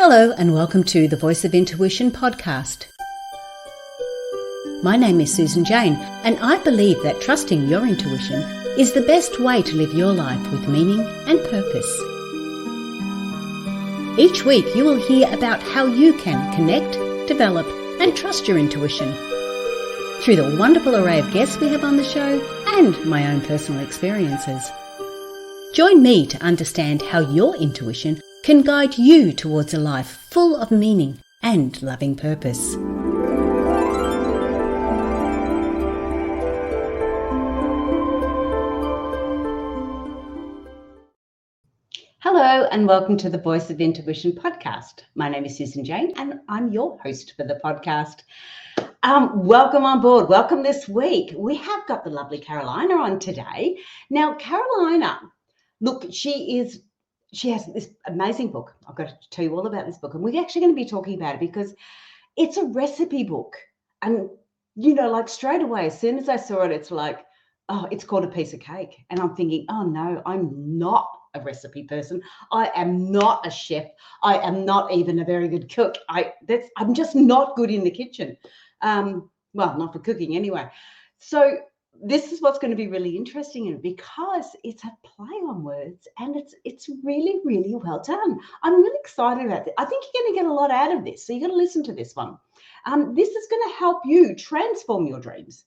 Hello and welcome to the Voice of Intuition podcast. My name is Susan Jane and I believe that trusting your intuition is the best way to live your life with meaning and purpose. Each week you will hear about how you can connect, develop and trust your intuition through the wonderful array of guests we have on the show and my own personal experiences. Join me to understand how your intuition can guide you towards a life full of meaning and loving purpose. Hello and welcome to the Voice of Intuition podcast. My name is Susan Jane and I'm your host for the podcast. Welcome on board. Welcome this week. We have got the lovely Carolina on today. Now, Carolina, look, she has this amazing book. I've got to tell you all about this book. And we're actually going to be talking about it because it's a recipe book. And, like straight away, as soon as I saw it, it's like, oh, it's called A Piece of Cake. And I'm thinking, oh, no, I'm not a recipe person. I am not a chef. I am not even a very good cook. I'm just not good in the kitchen. Well, not for cooking anyway. So this is what's going to be really interesting in it because it's a play on words and it's really, really well done. I'm really excited about it. I think you're going to get a lot out of this. So you're going to listen to this one. This is going to help you transform your dreams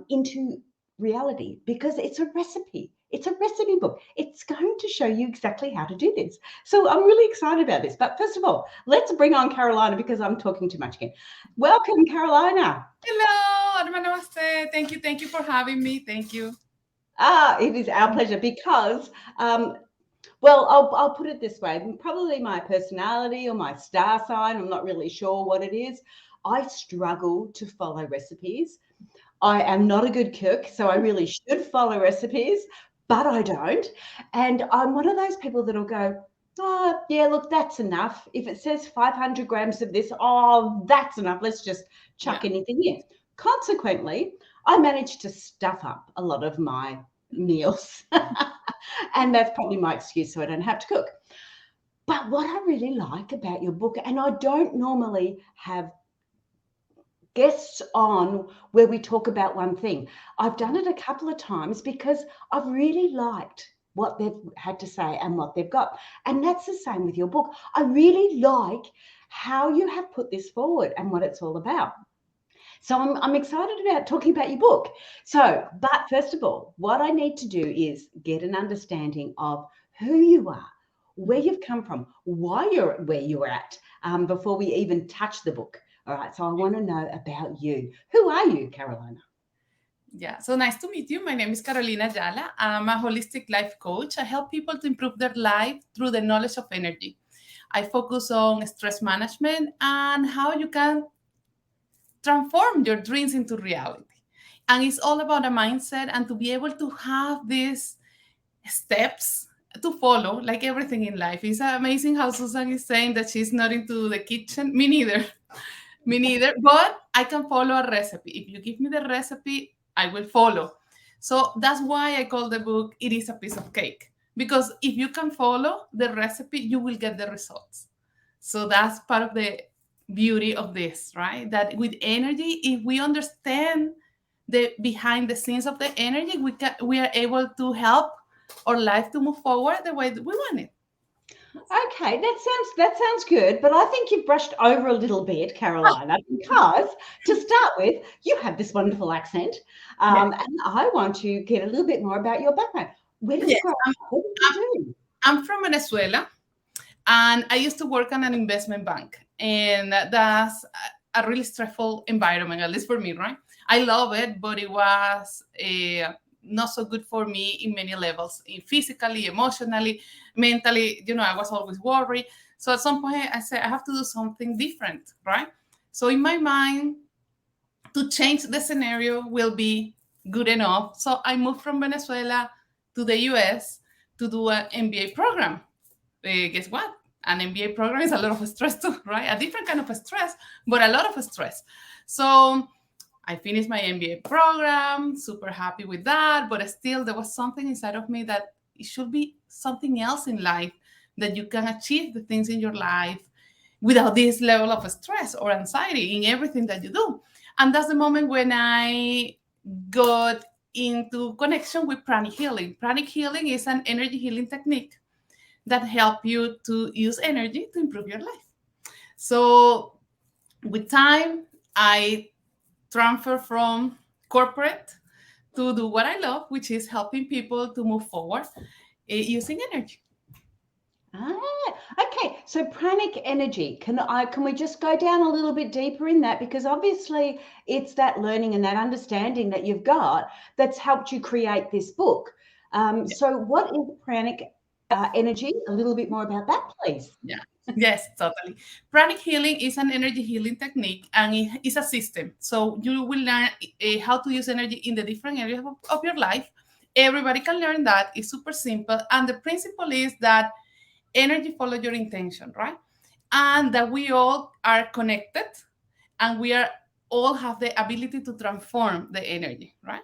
into reality because it's a recipe. It's a recipe book. It's going to show you exactly how to do this. So I'm really excited about this. But first of all, let's bring on Carolina because I'm talking too much again. Welcome, Carolina. Hello, Namaste. Thank you for having me. Thank you. It is our pleasure because, I'll put it this way. Probably my personality or my star sign, I'm not really sure what it is. I struggle to follow recipes. I am not a good cook, so I really should follow recipes, but I don't. And I'm one of those people that'll go, oh, yeah, look, that's enough. If it says 500 grams of this, oh, that's enough. Let's just chuck anything in. Consequently, I managed to stuff up a lot of my meals. And that's probably my excuse so I don't have to cook. But what I really like about your book, and I don't normally have guests on where we talk about one thing. I've done it a couple of times because I've really liked what they've had to say and what they've got. And that's the same with your book. I really like how you have put this forward and what it's all about. So I'm excited about talking about your book. But first of all, what I need to do is get an understanding of who you are, where you've come from, why you're where you're at, before we even touch the book. All right, so I want to know about you. Who are you, Carolina? Yeah, so nice to meet you. My name is Carolina Ayala. I'm a holistic life coach. I help people to improve their life through the knowledge of energy. I focus on stress management and how you can transform your dreams into reality. And it's all about a mindset and to be able to have these steps to follow, like everything in life. It's amazing how Susan is saying that she's not into the kitchen. Me neither. Me neither, but I can follow a recipe. If you give me the recipe, I will follow. So that's why I call the book, It is a Piece of Cake. Because if you can follow the recipe, you will get the results. So that's part of the beauty of this, right? That with energy, if we understand the behind the scenes of the energy, we are able to help our life to move forward the way that we want it. Okay, that sounds good, but I think you've brushed over a little bit, Carolina, because to start with, you have this wonderful accent, and I want to get a little bit more about your background. Where did you grow up? What did you do? I'm from Venezuela, and I used to work on an investment bank, and that's a really stressful environment, at least for me, right? I love it, but it was not so good for me in many levels, physically, emotionally, mentally. I was always worried. So at some point I said, I have to do something different, right? So in my mind, to change the scenario will be good enough. So I moved from Venezuela to the US to do an MBA program. Guess what? An MBA program is a lot of stress too, right? A different kind of stress, but a lot of stress. So I finished my MBA program, super happy with that, but still there was something inside of me that it should be something else in life, that you can achieve the things in your life without this level of stress or anxiety in everything that you do. And that's the moment when I got into connection with pranic healing. Pranic healing is an energy healing technique that help you to use energy to improve your life. So with time, I transfer from corporate to do what I love, which is helping people to move forward using energy. Okay. So pranic energy, can we just go down a little bit deeper in that? Because obviously it's that learning and that understanding that you've got that's helped you create this book. Yeah. So what is pranic energy? A little bit more about that, please. Yeah. Yes, totally. Pranic healing is an energy healing technique and it is a system. So you will learn how to use energy in the different areas of your life. Everybody can learn that. It's super simple. And the principle is that energy follows your intention, right? And that we all are connected and we are all have the ability to transform the energy, right?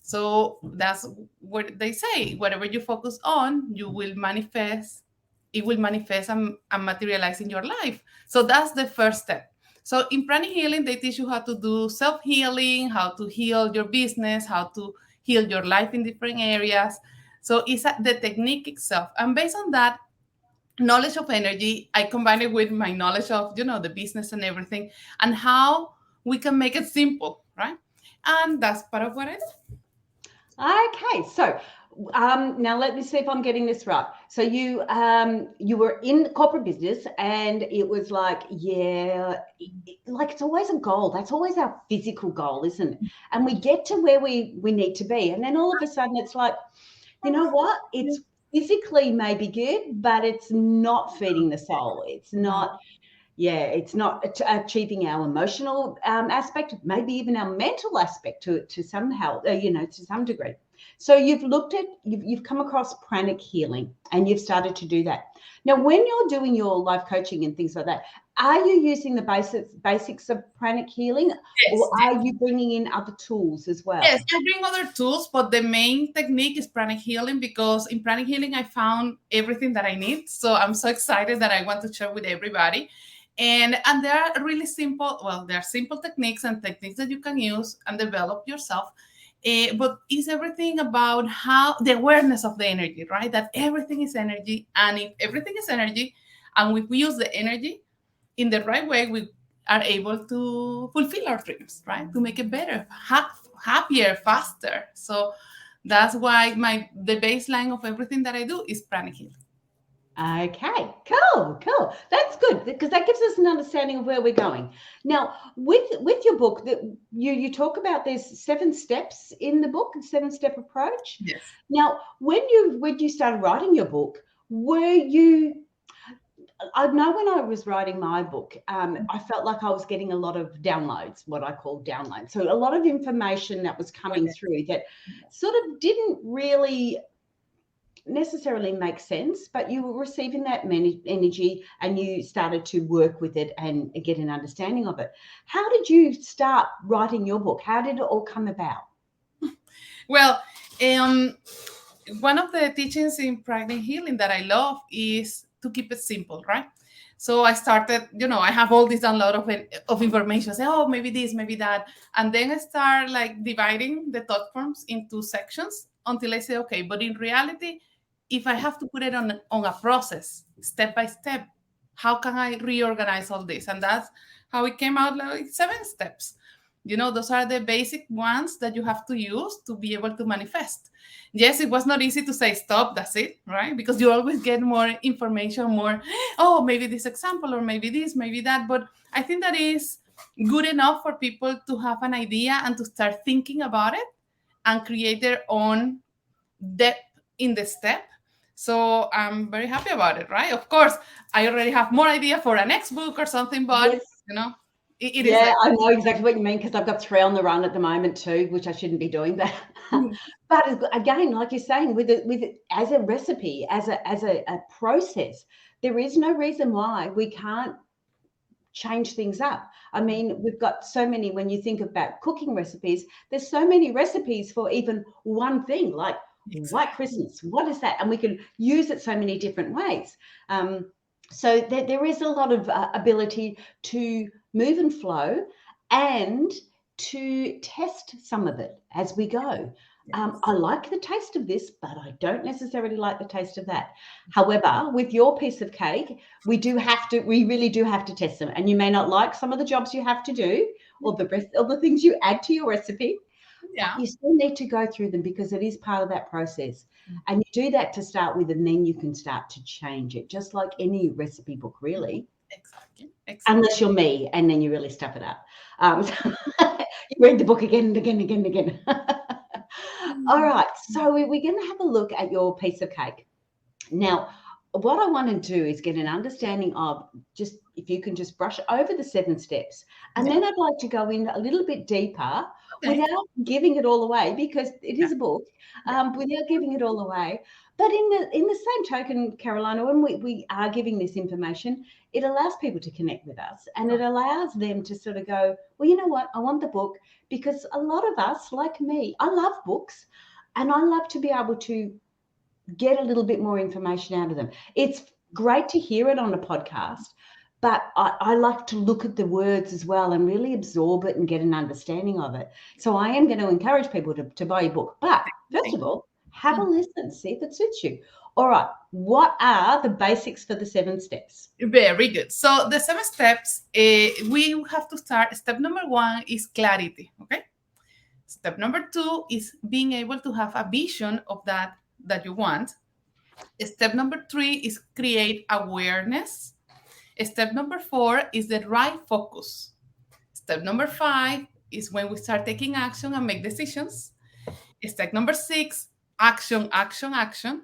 So that's what they say. Whatever you focus on, you will manifest. It will manifest and materialize in your life. So that's the first step. So in pranic healing, they teach you how to do self-healing, how to heal your business, how to heal your life in different areas. So it's the technique itself. And based on that knowledge of energy, I combine it with my knowledge of, the business and everything, and how we can make it simple, right? And that's part of what I do. Okay, so now let me see if I'm getting this right. So you were in corporate business, and it was like, like it's always a goal. That's always our physical goal, isn't it? And we get to where we need to be, and then all of a sudden it's like, you know what? It's physically maybe good, but it's not feeding the soul. It's not. Yeah, it's not achieving our emotional aspect, maybe even our mental aspect to somehow, to some degree. So you've come across pranic healing, and you've started to do that. Now, when you're doing your life coaching and things like that, are you using the basics of pranic healing, Yes, or are you bringing in other tools as well? yes, I bring other tools, but the main technique is pranic healing because in pranic healing I found everything that I need. So I'm so excited that I want to share with everybody. And they are really simple. Well, there are simple techniques and techniques that you can use and develop yourself. But it's everything about how the awareness of the energy, right? That everything is energy, and if everything is energy, and if we use the energy in the right way, we are able to fulfill our dreams, right? To make it better, happier, faster. So that's why the baseline of everything that I do is pranic healing. Okay, cool. That's good because that gives us an understanding of where we're going. Now, with your book, that you talk about there's 7 steps in the book, a 7-step approach. Yes. Now, when you started writing your book, were you? I know when I was writing my book, I felt like I was getting a lot of downloads, what I call downloads. So a lot of information that was coming through that sort of didn't really necessarily make sense, but you were receiving that energy and you started to work with it and get an understanding of it. How did you start writing your book? How did it all come about? Well, one of the teachings in pranic healing that I love is to keep it simple, right? So I started, I have all this download of information. Say, oh, maybe this, maybe that, and then I start like dividing the thought forms into sections until I say, okay, but in reality, if I have to put it on a process, step by step, how can I reorganize all this? And that's how it came out, like 7 steps. Those are the basic ones that you have to use to be able to manifest. Yes, it was not easy to say stop, that's it, right? Because you always get more information, more, oh, maybe this example, or maybe this, maybe that. But I think that is good enough for people to have an idea and to start thinking about it and create their own depth in the step. So I'm very happy about it, right? Of course, I already have more idea for a next book or something, but Yes. it is. Yeah, I know exactly what you mean because I've got 3 on the run at the moment too, which I shouldn't be doing. But again, like you're saying, with it as a recipe, as a process, there is no reason why we can't change things up. I mean, we've got so many, when you think about cooking recipes, there's so many recipes for even one thing, like white Christmas. What is that? And we can use it so many different ways. So there is a lot of ability to move and flow and to test some of it as we go. Yes. I like the taste of this, but I don't necessarily like the taste of that. However, with your piece of cake, we really do have to test them. And you may not like some of the jobs you have to do or the things you add to your recipe, but Yeah. you still need to go through them because it is part of that process. And you do that to start with, and then you can start to change it, just like any recipe book, really, Exactly. Exactly. unless you're me and then you really stuff it up. So you read the book again and again and again and again. All right, so we're going to have a look at your piece of cake. Now, what I want to do is get an understanding of just if you can just brush over the 7 steps. And Yeah. then I'd like to go in a little bit deeper Okay. without giving it all away because it Yeah. is a book, Yeah. without giving it all away. But in the same token, Carolina, when we are giving this information, it allows people to connect with us and it allows them to sort of go, well, you know what, I want the book because a lot of us, like me, I love books and I love to be able to get a little bit more information out of them. It's great to hear it on a podcast, but I like to look at the words as well and really absorb it and get an understanding of it. So I am going to encourage people to buy your book. But first Thank of you. all, have a Mm. listen, see if it suits you. All right, what are the basics for the 7 steps? Very good. So the 7 steps, we have to start. Step number one is clarity. Okay. Step number two is being able to have a vision of that you want. Step number three is create awareness. Step number four is the right focus. Step number five is when we start taking action and make decisions. Step number six, action, action, action.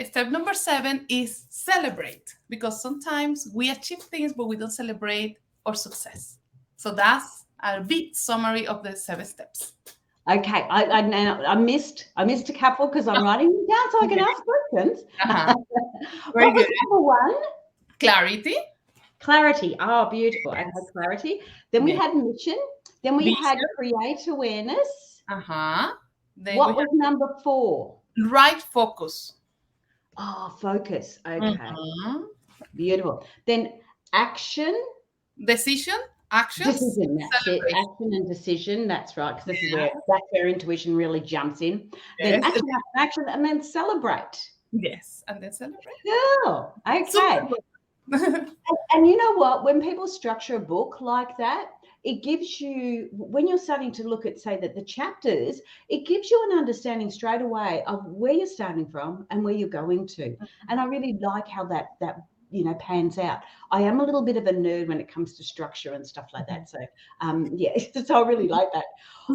Step number seven is celebrate because sometimes we achieve things, but we don't celebrate our success. So that's a big summary of the 7 steps. Okay, I missed a couple because I'm writing them down so I can Okay. ask questions. Uh-huh. Very What was good. number one? Clarity. Clarity. Oh, beautiful. Okay, Yes. clarity. Then we Yes. had mission. Then we had Vision. create awareness. Uh-huh. Then we What was number four? have right focus. Oh, focus. Okay, Mhm. beautiful. Then action, Decision, actions, decision. That's it. celebration. Action and decision. That's right, because Yeah. that's where intuition really jumps in. Then Yes. action, action, and then celebrate. Yes. And then celebrate. Cool. Okay. Super good. And you know what? When people structure a book like that, it gives you, when you're starting to look at, say, that the chapters, it gives you an understanding straight away of where you're starting from and where you're going to. And I really like how that pans out. I am a little bit of a nerd when it comes to structure and stuff like that. So yeah, so I really like that.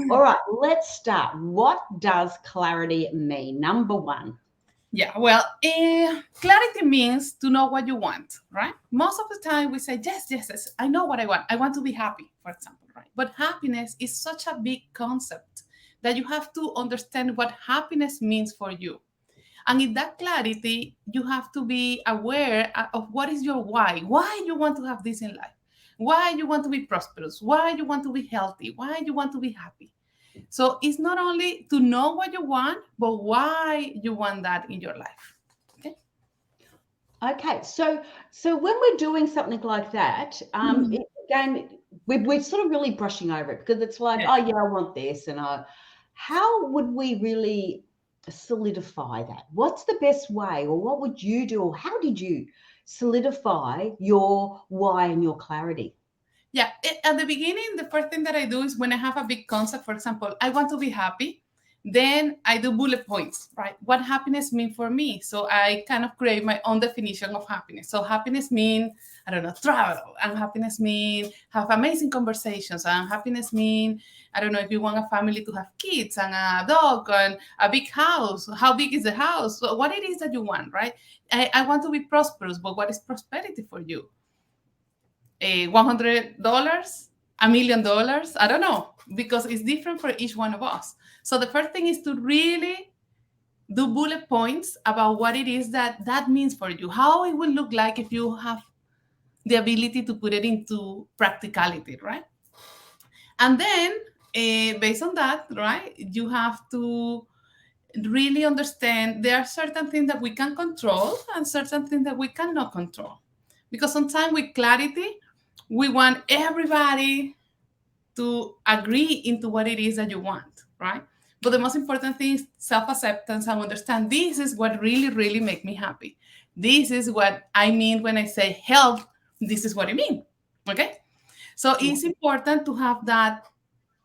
All right, let's start. What does clarity mean? Number one. Yeah, well, clarity means to know what you want, right? Most of the time we say, yes, yes, yes, I know what I want. I want to be happy, for example, right? But happiness is such a big concept that you have to understand what happiness means for you. And in that clarity, you have to be aware of what is your why you want to have this in life, why you want to be prosperous, why you want to be healthy, why you want to be happy. So it's not only to know what you want, but why you want that in your life. Okay. Okay, so when we're doing something like that, Mhm. again, we're sort of really brushing over it because it's like, Yeah. oh yeah, I want this, and how would we really solidify that? What's the best way, or what would you do, or how did you solidify your why and your clarity? Yeah. At the beginning, the first thing that I do is when I have a big concept, for example, I want to be happy, then I do bullet points, right? What happiness mean for me? So I kind of create my own definition of happiness. So happiness mean, I don't know, travel, and happiness mean have amazing conversations, and happiness mean, I don't know, if you want a family to have kids and a dog and a big house, how big is the house? So what it is that you want, right? I want to be prosperous, but what is prosperity for you? $100, $1 million? I don't know, because it's different for each one of us. So the first thing is to really do bullet points about what it is that means for you, how it will look like if you have the ability to put it into practicality, right? And then based on that, right, you have to really understand there are certain things that we can control and certain things that we cannot control. Because sometimes with clarity, we want everybody to agree into what it is that you want, right? But the most important thing is self-acceptance and understand this is what really, really make me happy. This is what I mean when I say health. This is what I mean. Okay. So Yeah. it's important to have that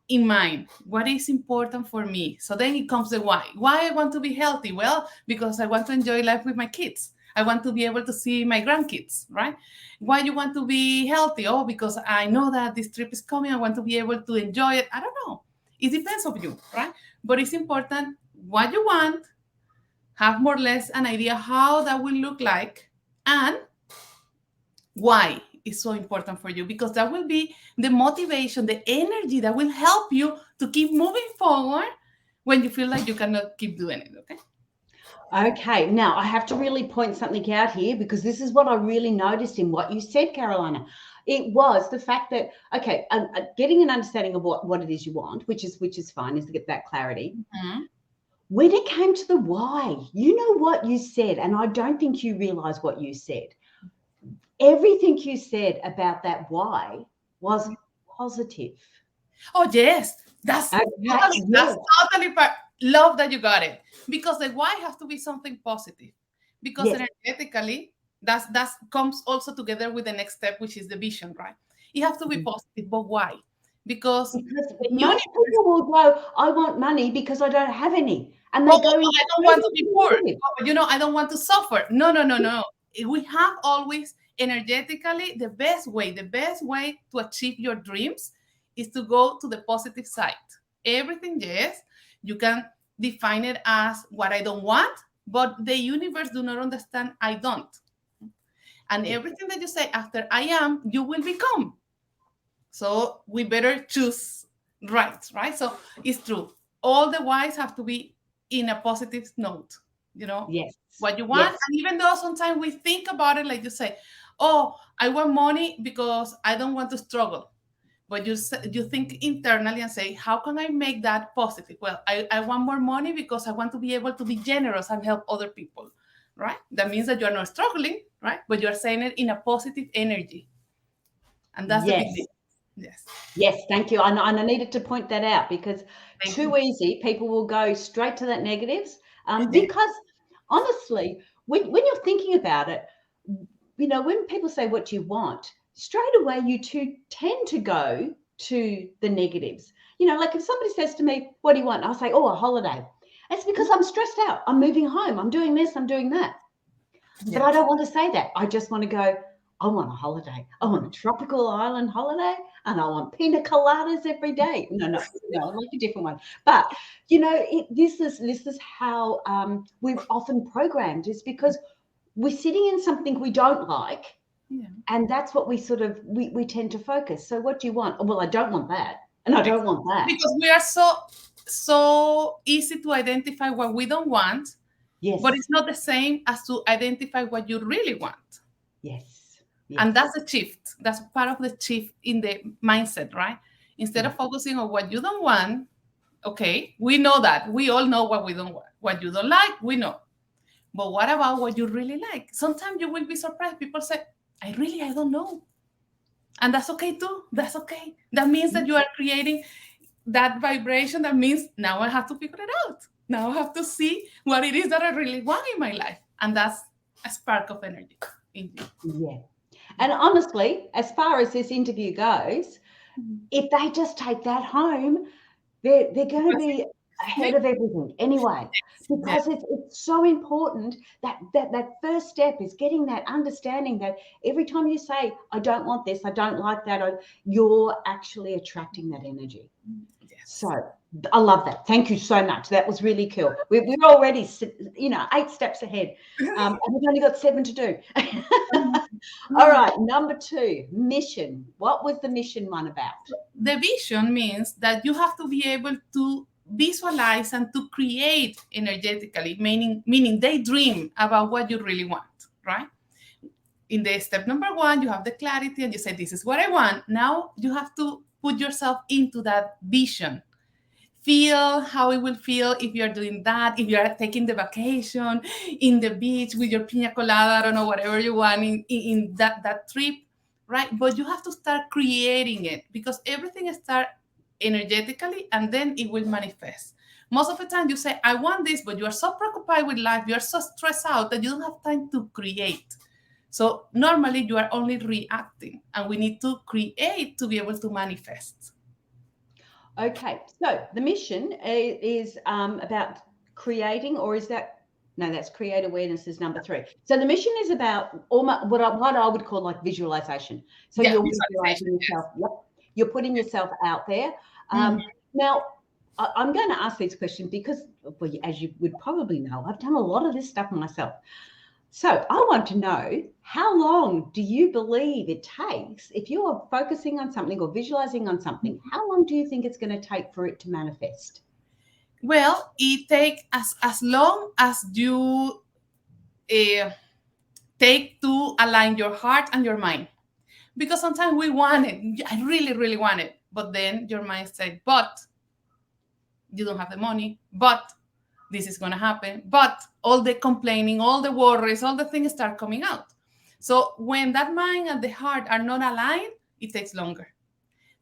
in mind. What is important for me? So then it comes the why. Why I want to be healthy? Well, because I want to enjoy life with my kids. I want to be able to see my grandkids, right? Why you want to be healthy? Oh, because I know that this trip is coming. I want to be able to enjoy it. I don't know. It depends on you, right? But it's important what you want, have more or less an idea how that will look like, and why is so important for you, because that will be the motivation, the energy that will help you to keep moving forward when you feel like you cannot keep doing it. Okay. Okay, now I have to really point something out here because this is what I really noticed in what you said, Carolina. It was the fact that getting an understanding of what it is you want, which is fine, is to get that clarity. Mm-hmm. When it came to the why, you know what you said, and I don't think you realize what you said. Everything you said about that why was positive. Oh yes, that's Okay, totally yes, love that you got it, because the why has to be something positive, because yes. energetically that's comes also together with the next step, which is the vision, right? It has to be positive, but why? Because Because the most universe. people will go, I want money because I don't have any. And Oh, they go I don't straight want to into be the poor. negative. Oh, I don't want to suffer. No, no, no, no. We have always energetically the best way to achieve your dreams is to go to the positive side. Everything, yes, you can define it as what I don't want, but the universe do not understand I don't. And Yes, everything that you say after I am, you will become. So we better choose right? So it's true. All the whys have to be in a positive note, you know, yes, what you want. yes, And even though sometimes we think about it, like you say, oh, I want money because I don't want to struggle. But you think internally and say, how can I make that positive? Well, I want more money because I want to be able to be generous and help other people, right? That means that you're not struggling, right? But you're saying it in a positive energy. And that's the big yes, deal. Yes. yes. Thank you. And I needed to point that out because Thank you. too easy, people will go straight to that negatives. Yeah. Because honestly, when you're thinking about it, when people say what you want, straight away you two tend to go to the negatives. Like if somebody says to me, what do you want? I'll say, oh, a holiday. It's because I'm stressed out. I'm moving home. I'm doing this. I'm doing that. But Yeah. I don't want to say that. I just want to go, I want a holiday. I want a tropical island holiday and I want pina coladas every day. No, I like a different one. But this is how we're often programmed, is because we're sitting in something we don't like, Yeah. and that's what we tend to focus. So what do you want? Oh, well, I don't want that, and I don't want that. Because we are so easy to identify what we don't want, but Yes, it's not the same as to identify what you really want. yes, And yes, that's a shift. That's part of the shift in the mindset, right? Instead yeah, of focusing on what you don't want, okay, we know that. We all know what we don't want. What you don't like, we know. But what about what you really like? Sometimes you will be surprised. People say, I don't know. And that's okay too. That's okay. That means that you are creating that vibration. That means now I have to figure it out. Now I have to see what it is that I really want in my life. And that's a spark of energy in you. yeah. And honestly, as far as this interview goes, if they just take that home, they're going to be ahead of everything anyway, Yeah. because it's so important that first step is getting that understanding that every time you say, I don't want this, I don't like that, you're actually attracting that energy. Yes. So I love that. Thank you so much. That was really cool. We're already, 8 steps ahead, and we've only got 7 to do. All right, number 2, mission. What was the mission one about? The vision means that you have to be able to visualize and to create energetically, meaning daydream about what you really want, right? In the step number 1, you have the clarity and you say, this is what I want. Now you have to put yourself into that vision. Feel how it will feel if you're doing that, if you're taking the vacation in the beach with your pina colada, I don't know, whatever you want in that trip, right? But you have to start creating it, because everything starts energetically and then it will manifest. Most of the time you say, I want this, but you are so preoccupied with life, you're so stressed out that you don't have time to create. So normally you are only reacting, and we need to create to be able to manifest. Okay, so the mission is about creating, or is that, no, that's create awareness is number 3. So the mission is about almost what I would call like visualization. So Yeah, you're visualization. visualizing yourself. Yep. You're putting yourself out there. Mhm. Now, I'm going to ask these questions because, well, as you would probably know, I've done a lot of this stuff myself. So I want to know, how long do you believe it takes if you are focusing on something or visualizing on something? How long do you think it's going to take for it to manifest? Well, it takes as long as you uh, take to align your heart and your mind. Because sometimes we want it, I really, really want it, but then your mind says, but you don't have the money, but this is going to happen, but all the complaining, all the worries, all the things start coming out. So when that mind and the heart are not aligned, it takes longer.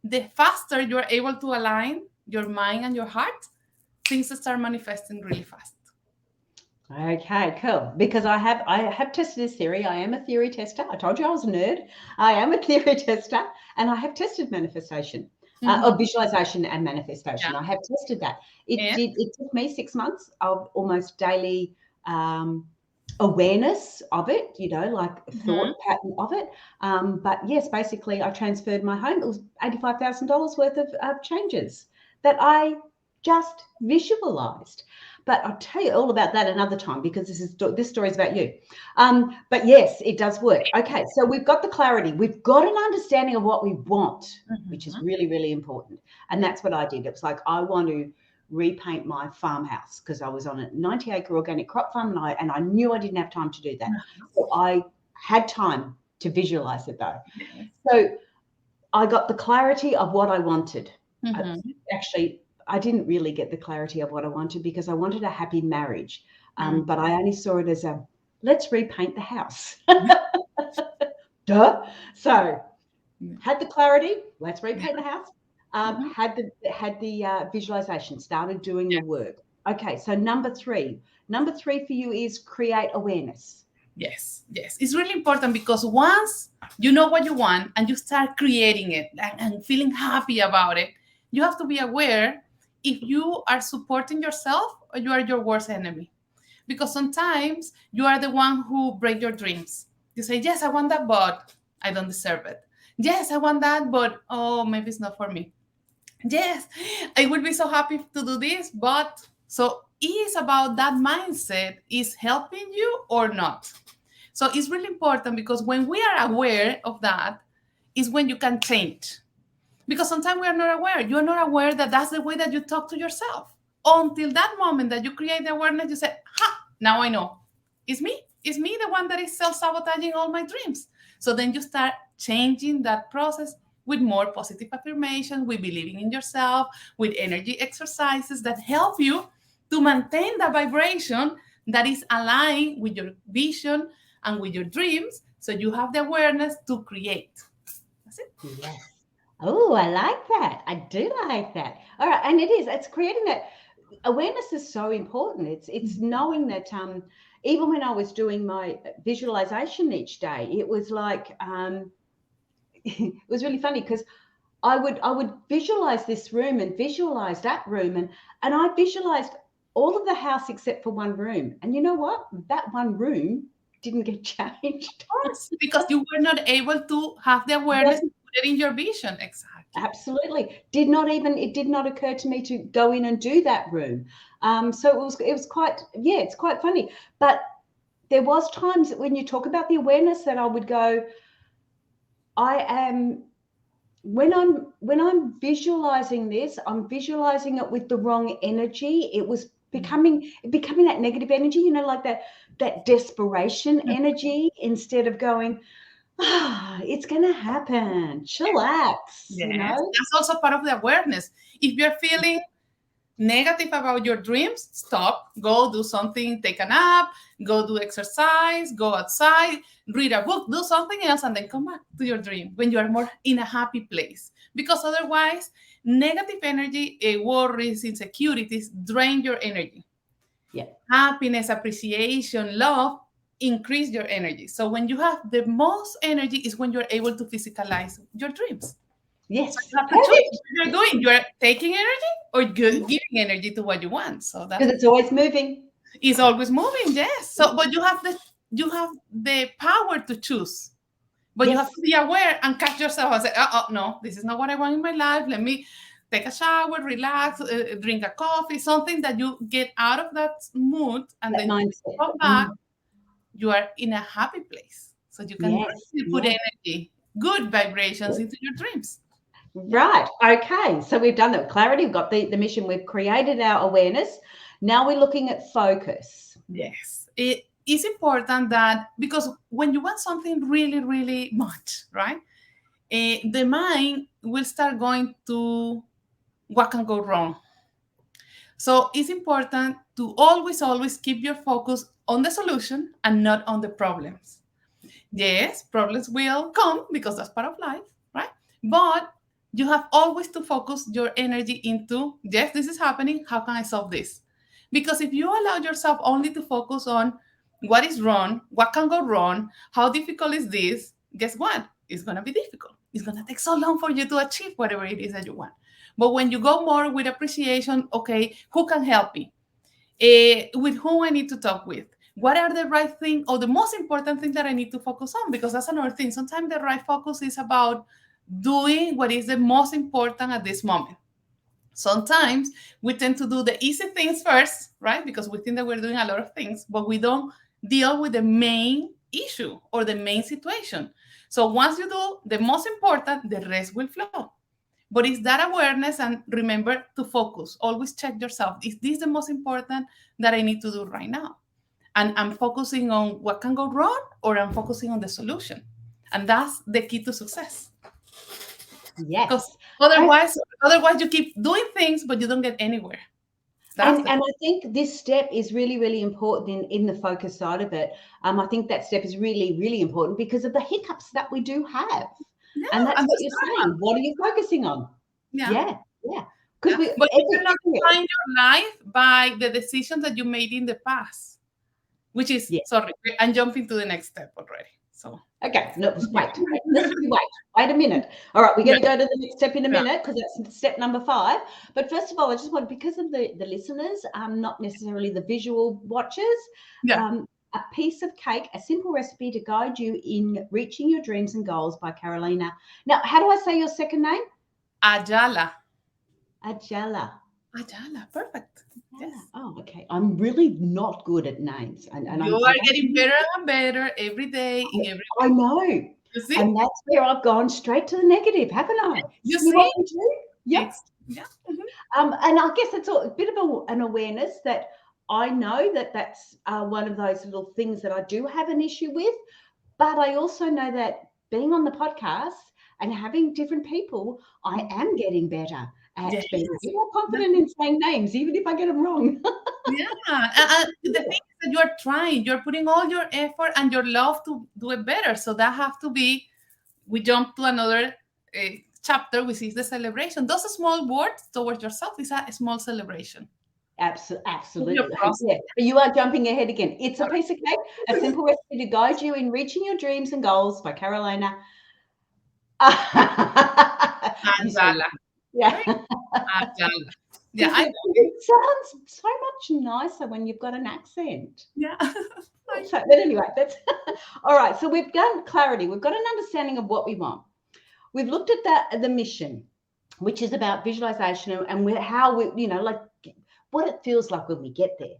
The faster you are able to align your mind and your heart, things start manifesting really fast. Okay, cool. Because I have tested this theory. I am a theory tester. I told you I was a nerd. I am a theory tester, and I have tested manifestation, or visualization and manifestation. Yeah. I have tested that. And It took me 6 months of almost daily um, awareness of it. Like thought pattern of it. But yes, basically, I transferred my home. It was $85,000 worth of changes that I just visualized. But I'll tell you all about that another time, because this story is about you. But yes, it does work. Okay, so we've got the clarity. We've got an understanding of what we want, which is really, really important. And that's what I did. It was like, I want to repaint my farmhouse, because I was on a 90-acre organic crop farm, and I knew I didn't have time to do that. So I had time to visualize it, though. So I got the clarity of what I wanted. Actually, I didn't really get the clarity of what I wanted, because I wanted a happy marriage. But I only saw it as let's repaint the house. Duh. So had the clarity, let's repaint the house. Had the visualization, started doing the work. Okay, so number three for you is create awareness. Yes, yes. It's really important, because once you know what you want and you start creating it and feeling happy about it, you have to be aware if you are supporting yourself or you are your worst enemy. Because sometimes you are the one who break your dreams. You say, yes, I want that, but I don't deserve it. Yes, I want that, but oh, maybe it's not for me. Yes, I would be so happy to do this, but so it's about that mindset is helping you or not. So it's really important, because when we are aware of that is when you can change. Because sometimes we are not aware. You are not aware that that's the way that you talk to yourself. Until that moment that you create the awareness, you say, ha, now I know. It's me. It's me, the one that is self-sabotaging all my dreams. So then you start changing that process with more positive affirmation, with believing in yourself, with energy exercises that help you to maintain the vibration that is aligned with your vision and with your dreams. So you have the awareness to create. That's it. Yes. Oh, I like that. I do like that. All right, and it's creating that awareness is so important. It's knowing that even when I was doing my visualization each day, it was like it was really funny, because I would visualize this room and visualize that room, and I visualized all of the house except for one room. And you know what? That one room didn't get changed. Yes, because you were not able to have the awareness to put it in your vision. Exactly. Absolutely. It did not occur to me to go in and do that room. So it was quite, yeah, it's quite funny. But there was times when you talk about the awareness that I would go, I am, when I'm visualizing this, I'm visualizing it with the wrong energy. It was becoming that negative energy, like that desperation energy, instead of going, it's gonna happen. Chillax, Yes, that's also part of the awareness. If you're feeling Negative about your dreams, stop, go do something, take a nap, go do exercise, go outside, read a book, do something else, and then come back to your dream when you are more in a happy place. Because otherwise, negative energy, worries, insecurities drain your energy. Yeah. Happiness, appreciation, love increase your energy. So when you have the most energy is when you're able to physicalize your dreams. So Yes. you have to choose Perfect. what you're doing. You're taking energy or giving energy to what you want. So that's Because it's always moving. it's always moving, yes. So but you have the power to choose. But you have Yes. to be aware and catch yourself and say, oh no, this is not what I want in my life. Let me take a shower, relax, drink a coffee, something that you get out of that mood and That then mindset. come back, you are in a happy place. So you can Yes. really put Yes. energy, good vibrations into your dreams. Yeah. Right. Okay. So we've done that. Clarity. We've got the mission. We've created our awareness. Now we're looking at focus. Yes. It is important that because when you want something really, really much, right? The mind will start going to what can go wrong. So it's important to always, always keep your focus on the solution and not on the problems. Yes, problems will come because that's part of life, right? But you have always to focus your energy into, yes, this is happening. How can I solve this? Because if you allow yourself only to focus on what is wrong, what can go wrong, how difficult is this, guess what? It's going to be difficult. It's going to take so long for you to achieve whatever it is that you want. But when you go more with appreciation, okay, who can help me? With whom I need to talk with? What are the right thing or the most important thing that I need to focus on? Because that's another thing. Sometimes the right focus is about doing what is the most important at this moment. Sometimes we tend to do the easy things first, right? Because we think that we're doing a lot of things, but we don't deal with the main issue or the main situation. So once you do the most important, the rest will flow. But it's that awareness and remember to focus. Always check yourself. Is this the most important that I need to do right now? And I'm focusing on what can go wrong or I'm focusing on the solution. And that's the key to success. Because Yes. otherwise you keep doing things, but you don't get anywhere. That's And I think this step is really, really important in the focus side of it. I think that step is really, really important because of the hiccups that we do have. yeah, And that's and what that's you're normal. saying. What are you focusing on? Yeah. Yeah, yeah. Because Yeah. we But you cannot every define your life by the decisions that you made in the past, which is yeah. sorry, I'm jumping to the next step already. So Okay, no, just wait. Wait a minute. All right, we're yeah, going to go to the next step in a yeah, minute because that's step number 5. But first of all, I just want, because of the listeners, not necessarily the visual watchers, yeah. a piece of cake, a simple recipe to guide you in reaching your dreams and goals by Carolina. Now, how do I say your second name? Ayala. Ajala. Ayala. Perfect. Ajala. Yes. Oh, okay. I'm really not good at names, and You I'm are getting glad. better and better every day in every I way. know. You see? And that's where I've gone straight to the negative, haven't I? You See what see? we do? Yep. It's yeah. Mhm. And I guess it's a bit of an awareness that I know that that's one of those little things that I do have an issue with. But I also know that being on the podcast and having different people, I am getting better at Yes. being a bit more confident in saying names, even if I get them wrong. Yeah. And the thing is that you are trying, you're putting all your effort and your love to do it better. So that have to be, we jump to another chapter, which is the celebration. Those small words towards yourself is a small celebration of your Absolutely. Hey, process. yeah, but you are jumping ahead again. It's a piece of cake, a simple recipe to guide you in reaching your dreams and goals by Carolina. I'm sorry. Mandala. Yeah. Right? Mandala. Yeah, Because I it sounds so much nicer when you've got an accent. yeah. So, but anyway, that's all right. So we've done clarity. We've got an understanding of what we want. We've looked at the mission, which is about visualization and how we, like what it feels like when we get there.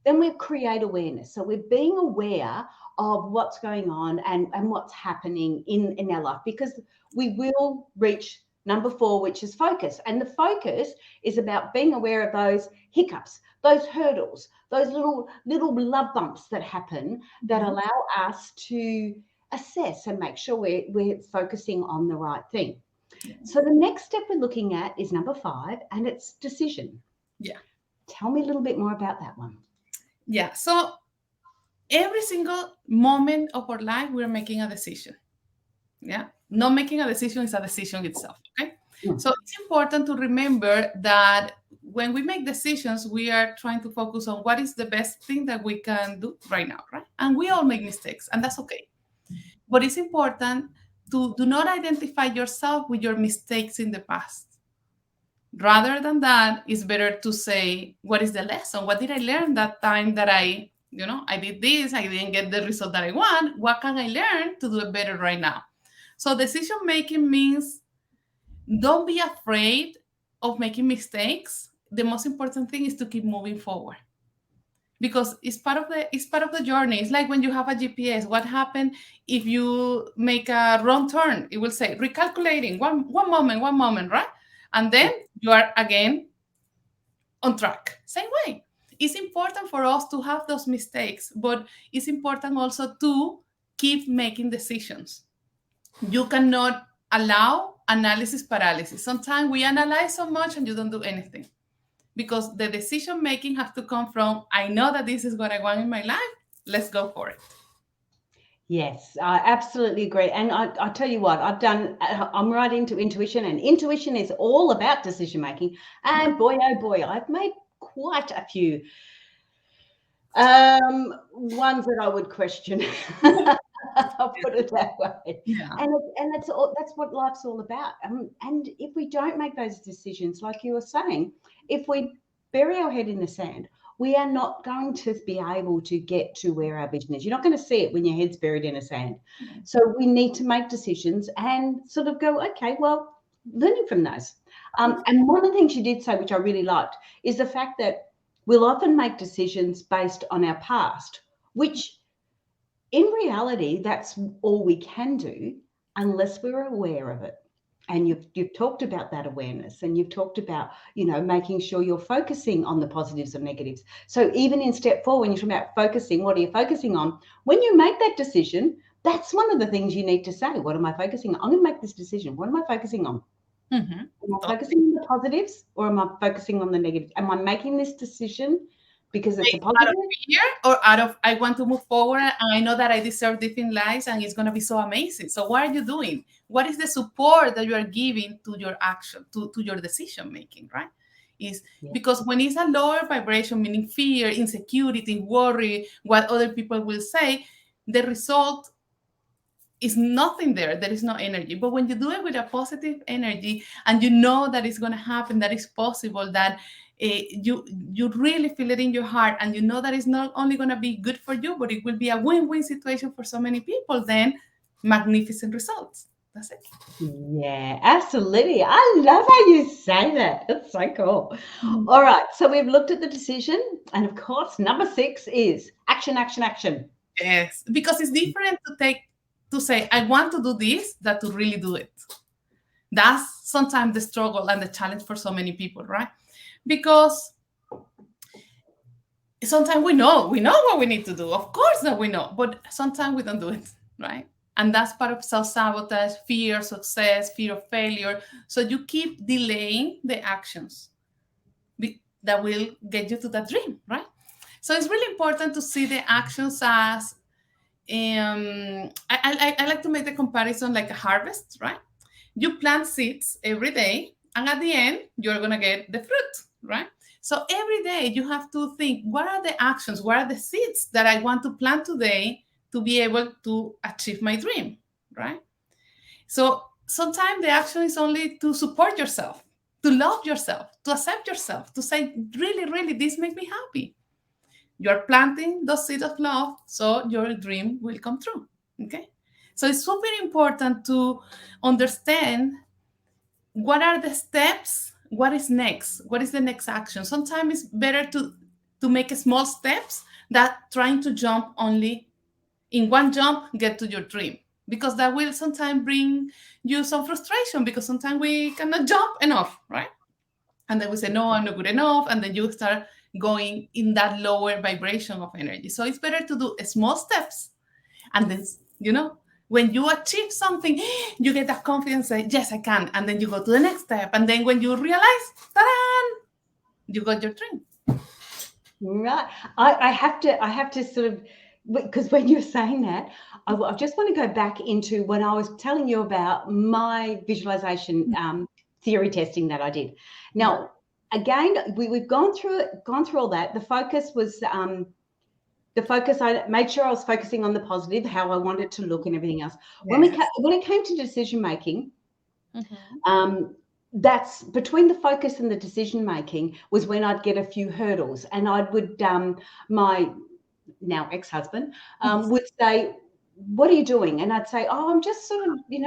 Then we create awareness. So we're being aware of what's going on and what's happening in our life, because we will reach number 4, which is focus. And the focus is about being aware of those hiccups, those hurdles, those little love bumps that happen that Mhm. allow us to assess and make sure we're focusing on the right thing. So the next step we're looking at is number 5, and it's decision. Yeah. Tell me a little bit more about that one. Yeah. So every single moment of our life, we're making a decision. Yeah. Not making a decision is a decision itself. Okay. Mm. So it's important to remember that when we make decisions, we are trying to focus on what is the best thing that we can do right now, right? And we all make mistakes, and that's okay. But it's important to do not identify yourself with your mistakes in the past. Rather than that, it's better to say, what is the lesson? What did I learn that time that I did this, I didn't get the result that I want. What can I learn to do it better right now? So decision making means don't be afraid of making mistakes. The most important thing is to keep moving forward because it's part of the journey. It's like when you have a GPS. What happened if you make a wrong turn? It will say recalculating one moment, right? And then you are again on track. Same way. It's important for us to have those mistakes, but it's important also to keep making decisions. You cannot allow analysis paralysis. Sometimes we analyze so much and you don't do anything because the decision making has to come from, I know that this is what I want in my life. Let's go for it. Yes, I absolutely agree. And I tell you what, I'm right into intuition, and intuition is all about decision making. And boy, oh boy, I've made quite a few ones that I would question. I'll put it that way. Yeah. And that's what life's all about. And if we don't make those decisions, like you were saying, if we bury our head in the sand, we are not going to be able to get to where our vision is. You're not going to see it when your head's buried in the sand. So we need to make decisions and sort of go, okay, well, learning from those. And one of the things you did say, which I really liked, is the fact that we'll often make decisions based on our past, which in reality, that's all we can do unless we're aware of it. And you've talked about that awareness, and you've talked about, making sure you're focusing on the positives and negatives. So even in step 4, when you're talking about focusing, what are you focusing on? When you make that decision, that's one of the things you need to say. What am I focusing on? I'm going to make this decision. What am I focusing on? Mm-hmm. Am I focusing on the positives or am I focusing on the negatives? Am I making this decision because it's a Out of positive? fear or out of I want to move forward and I know that I deserve different lives and it's going to be so amazing. So what are you doing? What is the support that you are giving to your action, to your decision making, right? Is Yeah. because when it's a lower vibration, meaning fear, insecurity, worry, what other people will say, the result is nothing there. There is no energy. But when you do it with a positive energy and you know that it's going to happen, that it's possible, that you really feel it in your heart, and you know that it's not only going to be good for you, but it will be a win-win situation for so many people, then magnificent results. That's it. Yeah, absolutely. I love how you say that. It's so cool. All right. So we've looked at the decision. And of course, number 6 is action, action, action. Yes, because it's different to say I want to do this than to really do it. That's sometimes the struggle and the challenge for so many people, right? Because sometimes we know what we need to do. Of course that we know, but sometimes we don't do it, right? And that's part of self-sabotage, fear of success, fear of failure. So you keep delaying the actions that will get you to that dream, right? So it's really important to see the actions as I like to make the comparison like a harvest, right? You plant seeds every day, and at the end, you're gonna get the fruit, right? So every day you have to think, what are the actions, what are the seeds that I want to plant today to be able to achieve my dream, right? So sometimes the action is only to support yourself, to love yourself, to accept yourself, to say, really, really, this makes me happy. You're planting those seeds of love, so your dream will come true. Okay. So it's super important to understand what are the steps, what is next, what is the next action. Sometimes it's better to make small steps than trying to jump only in one jump, get to your dream, because that will sometimes bring you some frustration because sometimes we cannot jump enough, right? And then we say, no, I'm not good enough. And then you start going in that lower vibration of energy. So it's better to do small steps. And then, when you achieve something, you get that confidence, say, yes, I can. And then you go to the next step. And then when you realize, ta-da, you got your dream. Right. I have to sort of, because when you're saying that, I just want to go back into when I was telling you about my visualization theory testing that I did. Now, again, we've gone through it, gone through all that. The focus was I made sure I was focusing on the positive, how I wanted it to look and everything else. When it came to decision making, that's between the focus and the decision making was when I'd get a few hurdles, and I would my now ex-husband would say, "What are you doing?" And I'd say, "Oh, I'm just sort of, seeing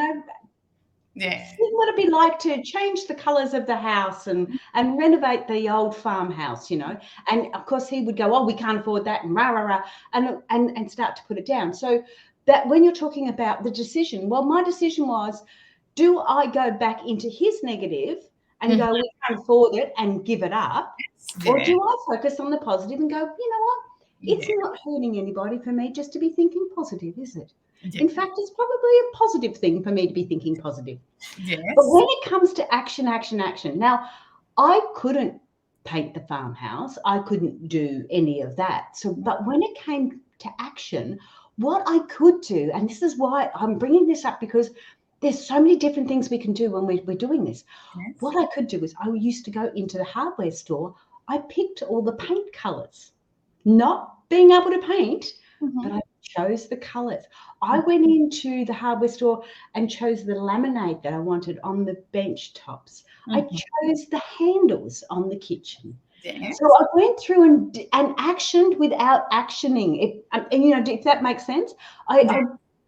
what it'd be like to change the colours of the house and renovate the old farmhouse, And of course he would go, "Oh, we can't afford that," and rah rah rah, and start to put it down. So that when you're talking about the decision, well, my decision was, do I go back into his negative and go, "We can't afford it," and give it up? Or do I focus on the positive and go, "You know what? It's not hurting anybody for me just to be thinking positive, is it? In fact, it's probably a positive thing for me to be thinking positive." But when it comes to action, now I couldn't paint the farmhouse. I couldn't do any of that. So, but when it came to action, what I could do, and this is why I'm bringing this up, because there's so many different things we can do when we're doing this. What I could do is I used to go into the hardware store. I picked all the paint colors, not being able to paint, but I chose the colors. I went into the hardware store and chose the laminate that I wanted on the bench tops. I chose the handles on the kitchen. So I went through and actioned without actioning. If that makes sense, I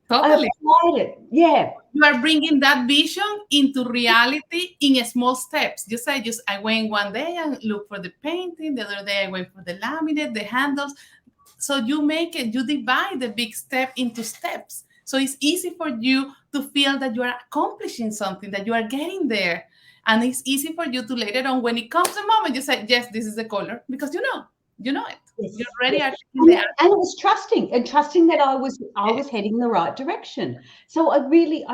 Totally. applied it. Yeah. You are bringing that vision into reality in small steps. You say, I went one day and looked for the painting. The other day I went for the laminate, the handles. So you divide the big step into steps. So it's easy for you to feel that you are accomplishing something, that you are getting there. And it's easy for you to later on, when it comes the moment, you say, yes, this is the color, because you know it. Yes, You're already yes. there. And it was trusting that I was heading the right direction. So I really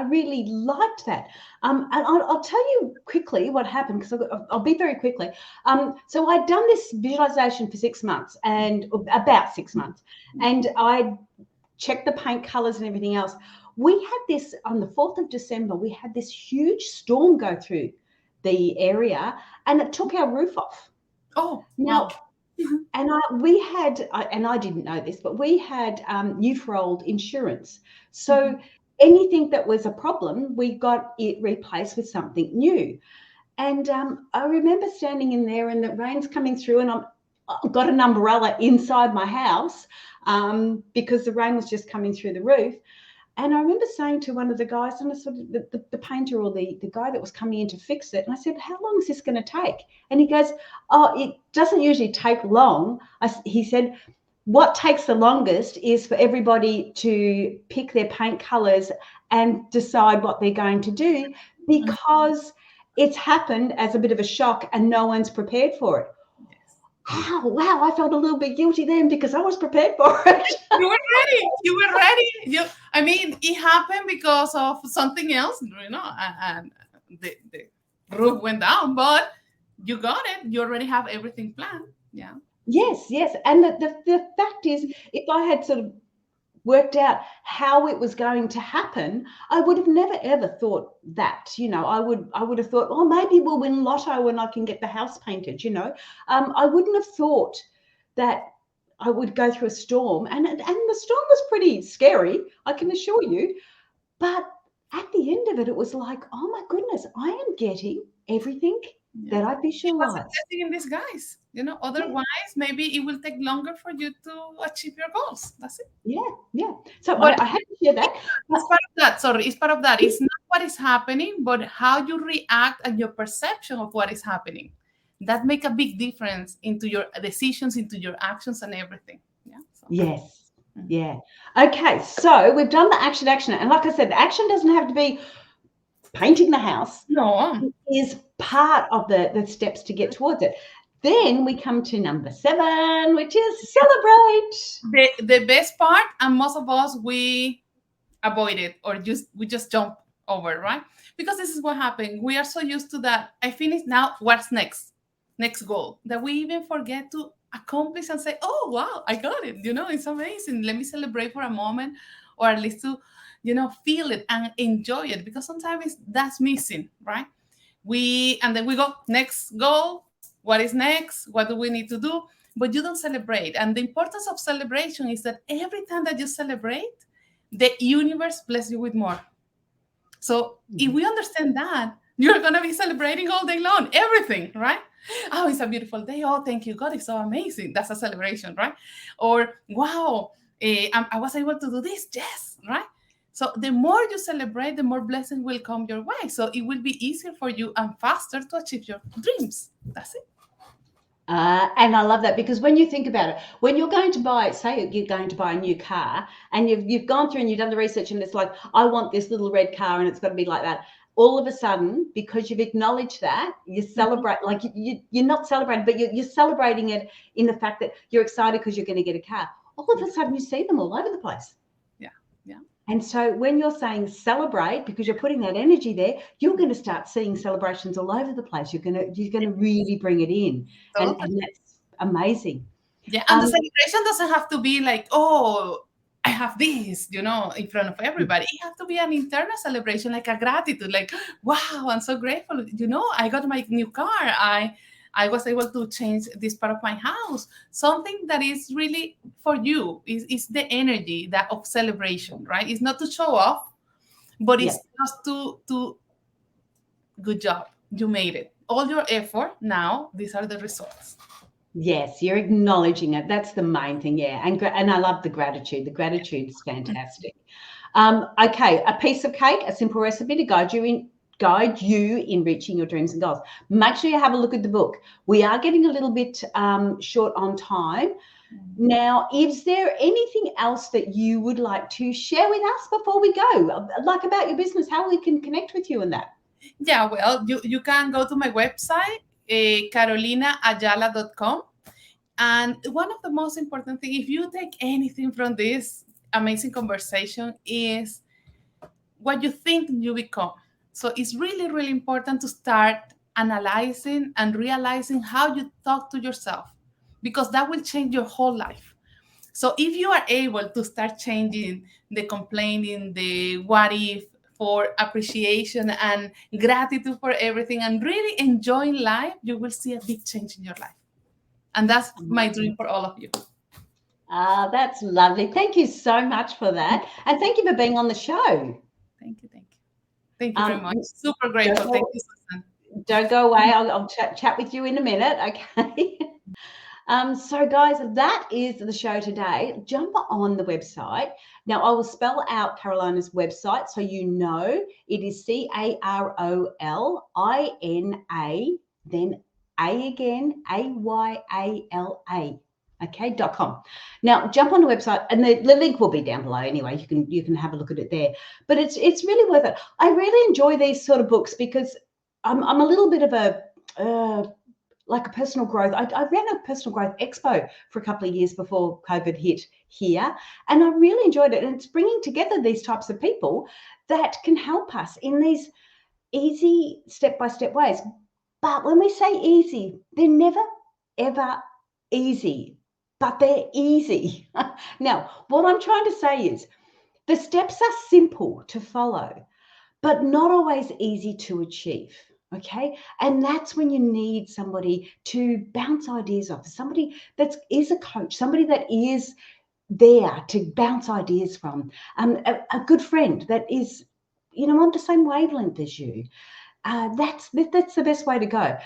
liked that. And I'll tell you quickly what happened, because I'll be very quickly. So I'd done this visualization for 6 months, and about 6 months, and I checked the paint colors and everything else. We had this on the 4th of December. We had this huge storm go through the area, and it took our roof off. Oh, now. And I didn't know this, but we had new for old insurance. So anything that was a problem, we got it replaced with something new. And I remember standing in there, and the rain's coming through, and I've got an umbrella inside my house because the rain was just coming through the roof. And I remember saying to one of the guys, and I sort of the painter, or the guy that was coming in to fix it, and I said, "How long is this going to take?" And he goes, "Oh, it doesn't usually take long." He said, "What takes the longest is for everybody to pick their paint colors and decide what they're going to do, because it's happened as a bit of a shock and no one's prepared for it." Oh, wow, I felt a little bit guilty then, because I was prepared for it. You were ready. I mean, it happened because of something else, and the roof went down, but you got it. You already have everything planned. Yeah. Yes. And the fact is, if I had sort of worked out how it was going to happen, I would have never ever thought that. I would have thought, "Oh, maybe we'll win lotto when I can get the house painted." I wouldn't have thought that I would go through a storm, and the storm was pretty scary, I can assure you. But at the end of it, it was like, oh my goodness, I am getting everything that I visualized. It was a blessing in disguise. Otherwise, maybe it will take longer for you to achieve your goals. That's it. Yeah. So I had to share that. It's part of that. Sorry, it's part of that. It's not what is happening, but how you react and your perception of what is happening. That make a big difference into your decisions, into your actions, and everything. Yeah. Yes. Yeah. Okay. So we've done the action, and like I said, the action doesn't have to be painting the house. No, it is part of the steps to get towards it. Then we come to number 7, which is celebrate. The best part, and most of us, we avoid it, or we just jump over, right? Because this is what happened. We are so used to that. I finished, now what's next? next goal that we even forget to accomplish and say, oh, wow, I got it. It's amazing. Let me celebrate for a moment, or at least to, feel it and enjoy it, because sometimes that's missing, right? And then we go, next goal. What is next? What do we need to do? But you don't celebrate. And the importance of celebration is that every time that you celebrate, the universe bless you with more. So if we understand that, you're going to be celebrating all day long, everything, right? Oh, it's a beautiful day. Oh, thank you, God. It's so amazing. That's a celebration, right? Or, wow, I was able to do this. Yes, right? So the more you celebrate, the more blessings will come your way. So it will be easier for you and faster to achieve your dreams. That's it. And I love that, because when you think about it, when you're going to buy, say you're going to buy a new car, and you've gone through and you've done the research, and it's like, I want this little red car and it's got to be like that. All of a sudden, because you've acknowledged that, you celebrate, like you're not celebrating, but you're celebrating it in the fact that you're excited because you're going to get a car. All of a sudden, you see them all over the place. Yeah. And so when you're saying celebrate, because you're putting that energy there, you're going to start seeing celebrations all over the place. You're going to really bring it in, and that's amazing. Yeah, and the celebration doesn't have to be like, oh, I have this, in front of everybody. It has to be an internal celebration, like a gratitude, like, wow, I'm so grateful. I got my new car. I was able to change this part of my house. Something that is really for you is the energy that of celebration, right? It's not to show off, but it's just to good job. You made it. All your effort. Now these are the results. Yes, you're acknowledging it. That's the main thing, yeah. And I love the gratitude. The gratitude is fantastic. Okay, a piece of cake, a simple recipe to guide you in reaching your dreams and goals. Make sure you have a look at the book. We are getting a little bit short on time. Now, is there anything else that you would like to share with us before we go, like about your business, how we can connect with you and that? Yeah, well, you can go to my website, carolinaayala.com. And one of the most important things, if you take anything from this amazing conversation, is what you think you become. So it's really, really important to start analyzing and realizing how you talk to yourself, because that will change your whole life. So if you are able to start changing the complaining, the what if, for appreciation and gratitude for everything, and really enjoying life, you will see a big change in your life. And that's my dream for all of you. That's lovely. Thank you so much for that. And thank you for being on the show. Thank you. Thank you very much. Super grateful. Thank you, Susan. Don't go away. I'll chat with you in a minute, okay? So, guys, that is the show today. Jump on the website. Now, I will spell out Carolina's website so you know it is CarolIna, then A again, AYALA. Okay, .com. Now jump on the website, and the link will be down below anyway. You can have a look at it there. But it's really worth it. I really enjoy these sort of books because I'm a little bit of a like a personal growth. I ran a personal growth expo for a couple of years before COVID hit here, and I really enjoyed it. And it's bringing together these types of people that can help us in these easy step-by-step ways. But when we say easy, they're never ever easy, but they're easy. Now, what I'm trying to say is the steps are simple to follow, but not always easy to achieve. Okay. And that's when you need somebody to bounce ideas off, somebody that is a coach, somebody that is there to bounce ideas from, a good friend that is, on the same wavelength as you. That's the best way to go.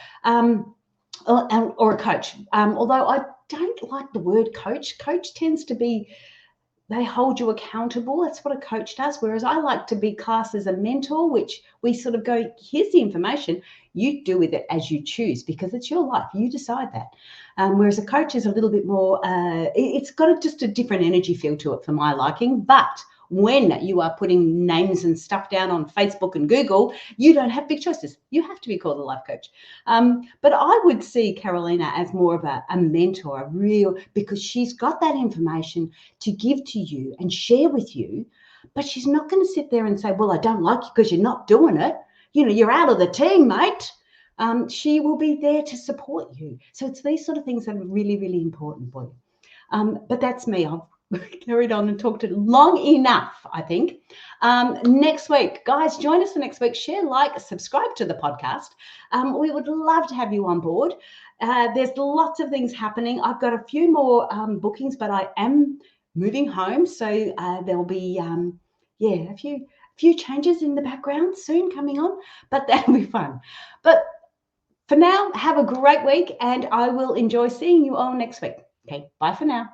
Or a coach. Although I don't like the word coach. Coach tends to be, they hold you accountable. That's what a coach does. Whereas I like to be classed as a mentor, which we sort of go, here's the information, you do with it as you choose, because it's your life. You decide that. Whereas a coach is a little bit more, it's got just a different energy feel to it for my liking. But when you are putting names and stuff down on Facebook and Google, you don't have big choices. You have to be called a life coach. But I would see Carolina as more of a mentor, because she's got that information to give to you and share with you, but she's not going to sit there and say, well, I don't like you because you're not doing it. You're out of the team, mate. She will be there to support you. So it's these sort of things that are really, really important for you. But that's me. I've carried on and talked long enough, I think. Next week, guys, join us for next week. Share, like, subscribe to the podcast. We would love to have you on board. There's lots of things happening. I've got a few more bookings, but I am moving home. So there'll be, a few changes in the background soon coming on, but that'll be fun. But for now, have a great week, and I will enjoy seeing you all next week. Okay, bye for now.